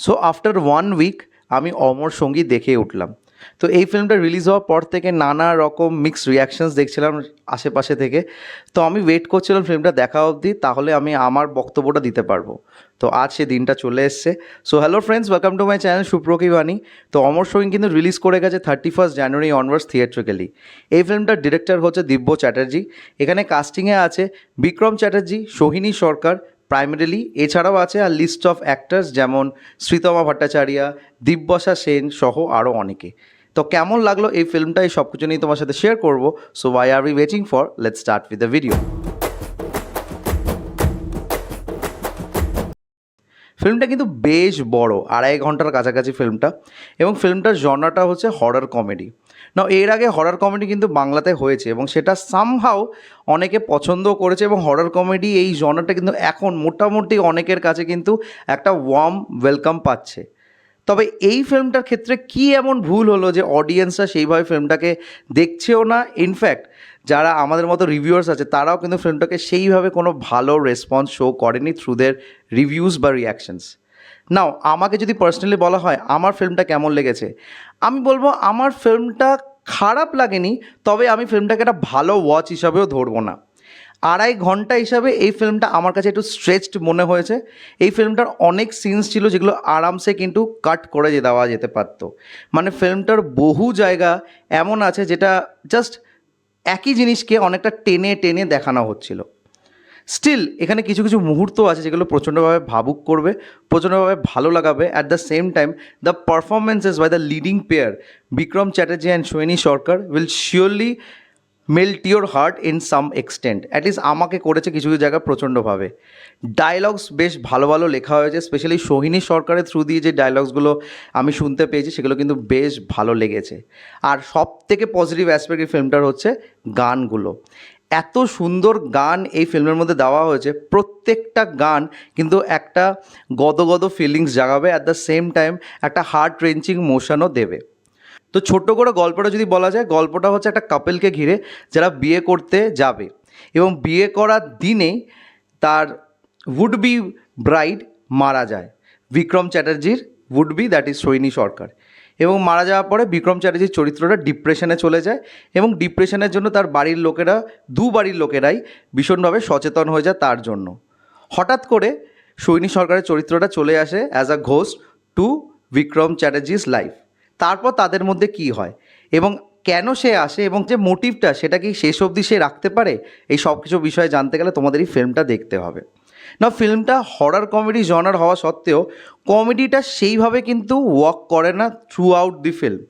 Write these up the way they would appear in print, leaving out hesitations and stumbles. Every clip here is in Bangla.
সো আফটার 1 উইক আমি অমর সঙ্গী দেখে উঠলাম। তো এই ফিল্মটা রিলিজ হওয়ার পর থেকে নানা রকম মিক্সড রিয়াকশানস দেখছিলাম আশেপাশে থেকে। তো আমি ওয়েট করছিলাম ফিল্মটা দেখা অবধি, তাহলে আমি আমার বক্তব্যটা দিতে পারবো। তো আজ সে দিনটা চলে এসছে। So hello friends, welcome to my channel সুপ্রকি বাণী। তো অমর সঙ্গী কিন্তু রিলিজ করে গেছে 31 জানুয়ারি অনওয়ার্ডস থিয়েট্রিক্যালি। এই ফিল্মটার ডিরেক্টর হচ্ছে দিব্য চ্যাটার্জি। এখানে কাস্টিংয়ে আছে বিক্রম চ্যাটার্জি, সোহিনী সরকার প্রাইমারিলি, এছাড়াও আছে আর লিস্ট অফ অ্যাক্টার্স যেমন শ্রীতমা ভট্টাচার্য, দিব্যসা সেন সহ আরও অনেকে। তো কেমন লাগলো এই ফিল্মটা, এই সব কিছু নিয়ে তোমার সাথে শেয়ার করবো। So why are we waiting for, let's start with the video. ফিল্মটা কিন্তু বেশ বড়, 2.5 ঘন্টার কাছাকাছি ফিল্মটা, এবং ফিল্মটার জনরাটা হচ্ছে হরর কমেডি। না, এর আগে হরর কমেডি কিন্তু বাংলাতে হয়েছে এবং সেটা সামহাও অনেকে পছন্দও করেছে, এবং হরর কমেডি এই জনরাটা কিন্তু এখন মোটামুটি অনেকের কাছে কিন্তু একটা ওয়ার্ম ওয়েলকাম পাচ্ছে। তবে এই ফিল্মটার ক্ষেত্রে কী এমন ভুল হলো যে অডিয়েন্সরা সেইভাবে ফিল্মটাকে দেখছেও না? ইনফ্যাক্ট যারা আমাদের মতো রিভিউয়ার্স আছে তারাও কিন্তু ফিল্মটাকে সেইভাবে কোনো ভালো রেসপন্স শো করেনি থ্রু দের রিভিউস বা রিয়াকশনস। নাও আমাকে যদি পার্সোনালি বলা হয় আমার ফিল্মটা কেমন লেগেছে, আমি বলবো আমার ফিল্মটা খারাপ লাগেনি, তবে আমি ফিল্মটাকে একটা ভালো ওয়াচ হিসাবেও ধরবো না। 2.5 ঘন্টা হিসাবে এই ফিল্মটা আমার কাছে একটু স্ট্রেচড মনে হয়েছে। এই ফিল্মটার অনেক সিনস ছিল যেগুলো আরামসে কিন্তু কাট করে দেওয়া যেতে পারতো। মানে ফিল্মটার বহু জায়গা এমন আছে যেটা জাস্ট একই জিনিসকে অনেকটা টেনে টেনে দেখানো হচ্ছিল। স্টিল এখানে কিছু কিছু মুহূর্ত আছে যেগুলো প্রচণ্ডভাবে ভাবুক করবে, প্রচণ্ডভাবে ভালো লাগাবে। At the same time the performances by the leading pair Vikram Chatterjee and Sohini Sarkar will surely melt your heart in some extent. At least আমাকে করেছে কিছু কিছু জায়গায় প্রচণ্ডভাবে। ডায়লগস বেশ ভালো ভালো লেখা হয়েছে, স্পেশালি সোহিনী সরকারের থ্রু দিয়ে যে ডায়লগসগুলো আমি শুনতে পেয়েছি সেগুলো কিন্তু বেশ ভালো লেগেছে। আর সব থেকে পজিটিভ অ্যাসপেক্ট এই ফিল্মটার হচ্ছে গানগুলো। এত সুন্দর গান এই ফিল্মের মধ্যে দেওয়া হয়েছে, প্রত্যেকটা গান কিন্তু একটা গদগদ ফিলিংস জাগাবে, অ্যাট দ্য সেম টাইম একটা হার্ট রেঞ্চিং মোশনও দেবে। তো ছোট্ট করে গল্পটা যদি বলা যায়, গল্পটা হচ্ছে একটা কাপেলকে ঘিরে যারা বিয়ে করতে যাবে, এবং বিয়ে করার দিনেই তার উড বি ব্রাইড মারা যায়, বিক্রম চ্যাটার্জির would be, that is Sohini Sarkar. এবং মারা যাওয়ার পরে বিক্রম চ্যাটার্জির চরিত্রটা ডিপ্রেশনে চলে যায়, এবং ডিপ্রেশনের জন্য তার বাড়ির লোকেরা, বাড়ির লোকেরাই ভীষণভাবে সচেতন হয়ে যায় তার জন্য। হঠাৎ করে সোহিনী সরকারের চরিত্রটা চলে আসে as a ghost to Bikram চ্যাটার্জিস লাইফ। তারপর তাদের মধ্যে কি হয় এবং কেন সে আসে এবং যে মোটিভটা সেটা কি শেষ অবধি সে রাখতে পারে, এই সব কিছু বিষয়ে জানতে গেলে তোমাদের এই ফিল্মটা দেখতে হবে। না, ফিল্মটা হরর কমেডি জনার হওয়া সত্ত্বেও কমেডিটা সেইভাবে কিন্তু ওয়ার্ক করে না থ্রু আউট দি ফিল্ম।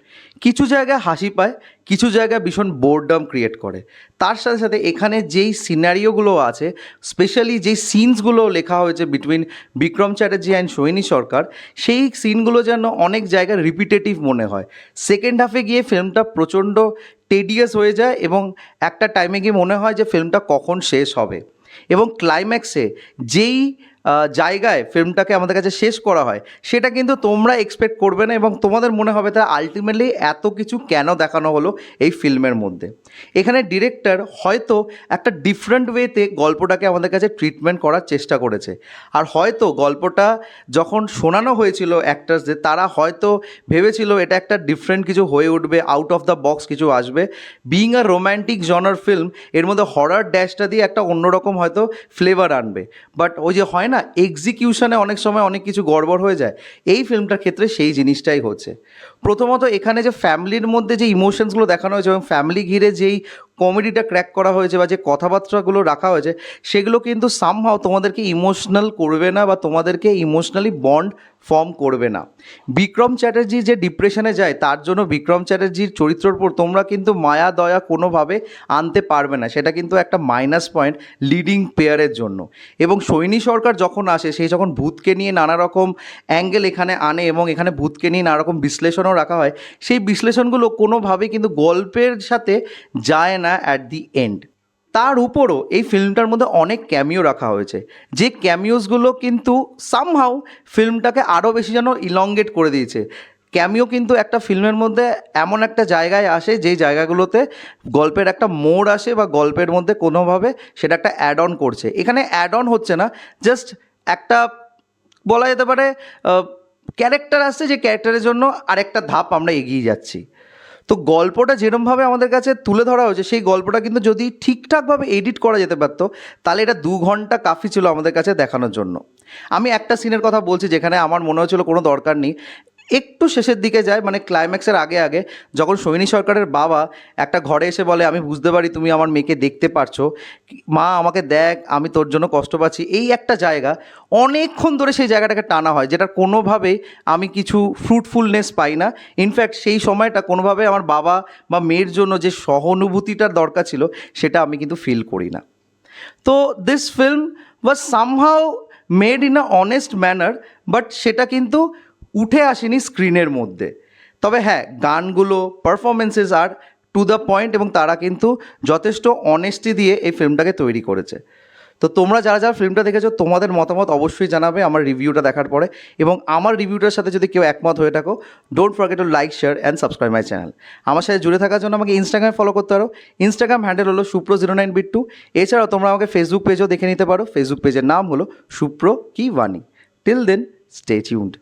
কিছু জায়গায় হাসি পায়, কিছু জায়গায় ভীষণ বোরডম ক্রিয়েট করে। তার সাথে সাথে এখানে যেই সিনারিওগুলো আছে, স্পেশালি যেই সিনসগুলো লেখা হয়েছে বিটুইন বিক্রম চ্যাটার্জি অ্যান্ড সোহিনী সরকার, সেই সিনগুলো যেন অনেক জায়গায় রিপিটেটিভ মনে হয়। সেকেন্ড হাফে গিয়ে ফিল্মটা প্রচণ্ড টেডিয়াস হয়ে যায়, এবং একটা টাইমে গিয়ে মনে হয় যে ফিল্মটা কখন শেষ হবে। এবং ক্লাইম্যাক্সে যেই জায়গায় ফিল্মটাকে আমাদের কাছে শেষ করা হয় সেটা কিন্তু তোমরা এক্সপেক্ট করবে না, এবং তোমাদের মনে হবে তা আলটিমেটলি এত কিছু কেন দেখানো হলো এই ফিল্মের মধ্যে। এখানে ডিরেক্টর হয়তো একটা ডিফারেন্ট ওয়েতে গল্পটাকে আমাদের কাছে ট্রিটমেন্ট করার চেষ্টা করেছে। আর হয়তো গল্পটা যখন শোনানো হয়েছিল অ্যাক্টার্সদের, তারা হয়তো ভেবেছিল এটা একটা ডিফারেন্ট কিছু হয়ে উঠবে, আউট অফ দ্য বক্স কিছু আসবে। বিইং আ রোম্যান্টিক জনার ফিল্ম, এর মধ্যে হরর ড্যাশটা দিয়ে একটা অন্যরকম হয়তো ফ্লেভার আনবে। বাট ওই যে হয় না, এক্সিকিউশনে অনেক সময় অনেক কিছু গড়বড় হয়ে যায়, এই ফিল্মটার ক্ষেত্রে সেই জিনিসটাই হচ্ছে। প্রথমত এখানে যে ফ্যামিলির মধ্যে যে ইমোশনসগুলো দেখানো হয়েছে এবং ফ্যামিলি ঘিরে যেই কমেডিটা ক্র্যাক করা হয়েছে বা যে কথাবার্তাগুলো রাখা হয়েছে, সেগুলো কিন্তু সামহাও তোমাদেরকে ইমোশনাল করবে না বা তোমাদেরকে ইমোশনালি বন্ড ফর্ম করবে না। বিক্রম চ্যাটার্জি যে ডিপ্রেশনে যায়, তার জন্য বিক্রম চ্যাটার্জির চরিত্রের উপর তোমরা কিন্তু মায়া দয়া কোনোভাবে আনতে পারবে না, সেটা কিন্তু একটা মাইনাস পয়েন্ট লিডিং পেয়ারের জন্য। এবং সোহিনী সরকার যখন আসে, সেই যখন ভূতকে নিয়ে নানা রকম অ্যাঙ্গেল এখানে আনে এবং এখানে ভূতকে নিয়ে নানা রকম বিশ্লেষণও রাখা হয়, সেই বিশ্লেষণগুলো কোনোভাবেই কিন্তু গল্পের সাথে যায় না অ্যাট দি এন্ড। তার উপরও এই ফিল্মটার মধ্যে অনেক ক্যামিও রাখা হয়েছে, যে ক্যামিওসগুলো কিন্তু সামহাউ ফিল্মটাকে আরও বেশি যেন ইলংগেট করে দিয়েছে। ক্যামিও কিন্তু একটা ফিল্মের মধ্যে এমন একটা জায়গায় আসে যেই জায়গাগুলোতে গল্পের একটা মোড় আসে বা গল্পের মধ্যে কোনোভাবে সেটা একটা অ্যাড অন করছে। এখানে অ্যাড অন হচ্ছে না, জাস্ট একটা বলা যেতে পারে ক্যারেক্টার আসছে, যে ক্যারেক্টারের জন্য আরেকটা ধাপ আমরা এগিয়ে যাচ্ছি। তো গল্পটা যেরমভাবে আমাদের কাছে তুলে ধরা হয়েছে, সেই গল্পটা কিন্তু যদি ঠিকঠাকভাবে এডিট করা যেতে পারতো, তাহলে এটা 2 ঘন্টা কাফি ছিল আমাদের কাছে দেখানোর জন্য। আমি একটা সিনের কথা বলছি যেখানে আমার মনে হয়েছিল কোনো দরকার নেই, একটু শেষের দিকে যায়, মানে ক্লাইম্যাক্সের আগে আগে, যখন সৈনী সরকারের বাবা একটা ঘরে এসে বলে, আমি বুঝতে পারি তুমি আমার মেয়েকে দেখতে পারছো, মা আমাকে দেখ, আমি তোর জন্য কষ্ট পাচ্ছি, এই একটা জায়গা অনেকক্ষণ ধরে সেই জায়গাটাকে টানা হয়, যেটা কোনোভাবেই আমি কিছু ফ্রুটফুলনেস পাই না। ইনফ্যাক্ট সেই সময়টা কোনোভাবে আমার বাবা বা মেয়ের জন্য যে সহানুভূতিটার দরকার ছিল, সেটা আমি কিন্তু ফিল করি না। তো this film was somehow made in a honest manner, but সেটা কিন্তু উঠে আসেনি স্ক্রিনের মধ্যে। তবে হ্যাঁ, গানগুলো, performances are to the point, এবং তারা কিন্তু যথেষ্ট অনেস্টি দিয়ে এই ফিল্মটাকে তৈরি করেছে। তো তোমরা যারা যারা ফিল্মটা দেখেছো, তোমাদের মতামত অবশ্যই জানাবে আমার রিভিউটা দেখার পরে, এবং আমার রিভিউটার সাথে যদি কেউ একমত হয়ে থাকো, don't forget to like, share and subscribe my channel. আমার সাথে জুড়ে থাকার জন্য আমাকে ইনস্টাগ্রামে ফলো করতে পারো। ইনস্টাগ্রাম হ্যান্ডেল হলো সুপ্র09বিট2। এছাড়াও তোমরা আমাকে ফেসবুক পেজও দেখে নিতে পারো। ফেসবুক পেজের নাম হলো সুপ্র কি বাণী। Till then, stay tuned.